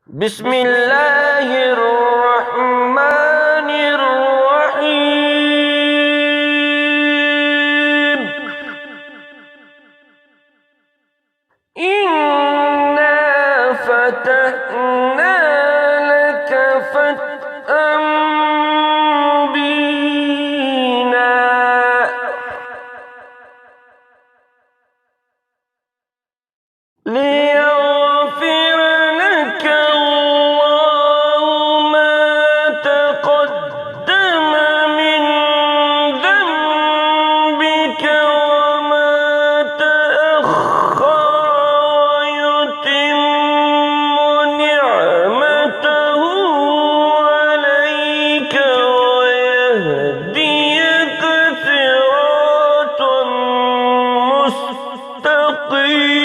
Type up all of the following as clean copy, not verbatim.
بسم الله الرحمن الرحيم. إنا فتحنا لك فتحا مبينا ليغفر لك الله ما تقدم من ذنبك وما تأخر ويتم نعمته عليك ويهديك صراطا مستقيما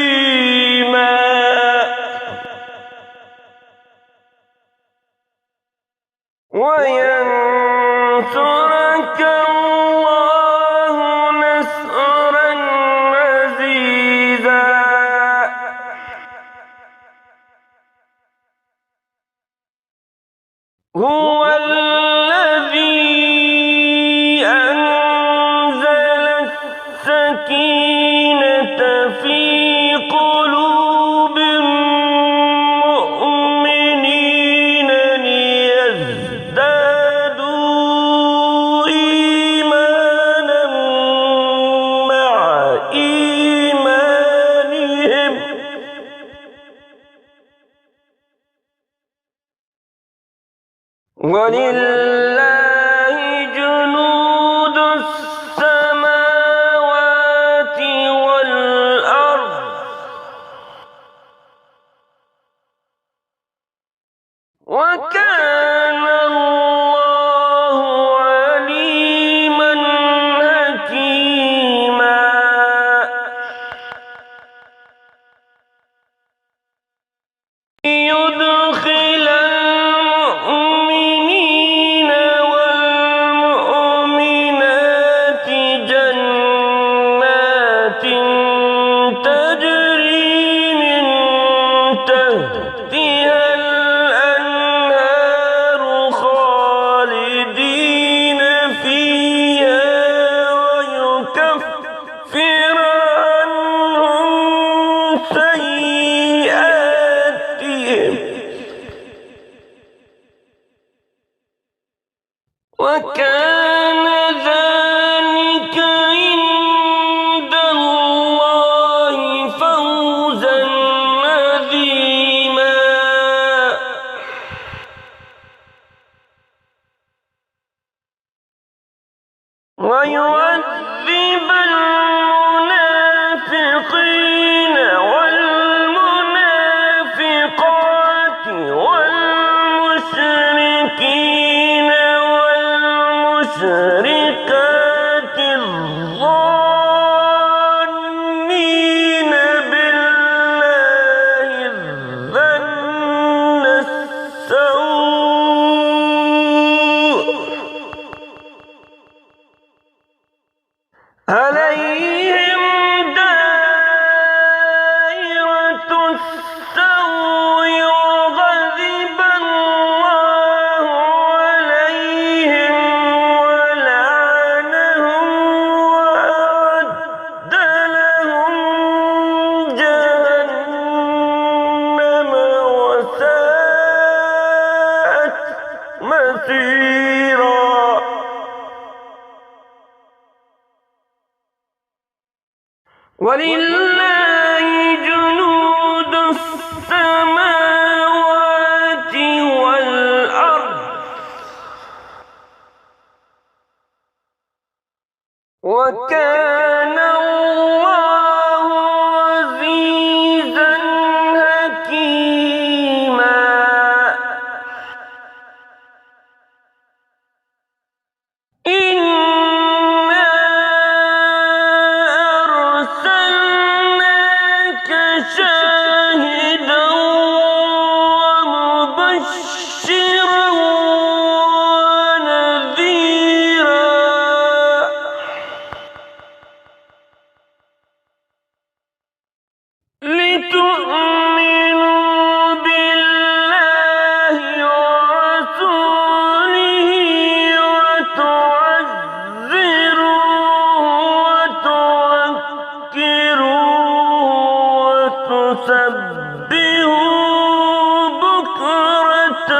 وينصرك الله نصرا عزيزا. هو الذي أنزل السكينة في قلوب المؤمنين ليزدادوا إيمانا مع إيمانهم ولله جنود السماوات والأرض وكان الله عليما حكيما. ليدخل المؤمنين والمؤمنات جنات تجري من تحتها الأنهار خالدين فيها ويكفر عنهم سيئاتهم وكان ذلك عند الله فوزا عظيما. ويعذب المنافقين والمنافقات والمشركين والمشركات الظانين بالله الظن السوء عليهم دائرة السوء وغضب الله عليهم ولعنهم وأعد لهم جهنم وساءت مصيرا. ولله جنود السماوات والأرض وكان الله عزيزا حكيما. إنا أرسلنا بكرة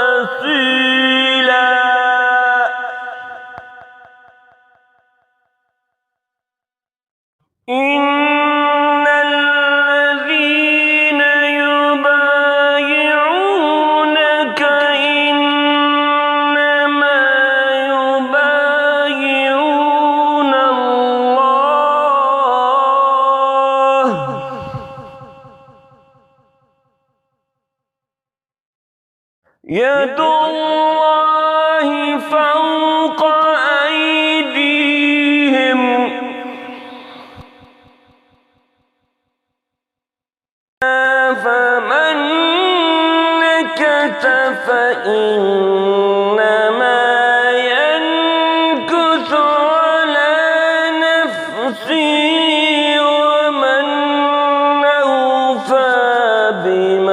وأصيلا إن الذين يبايعونك إنما يبايعون الله يد الله فوق أيديهم فمن نكث فإنما ينكث على نفسه ومن أوفى بما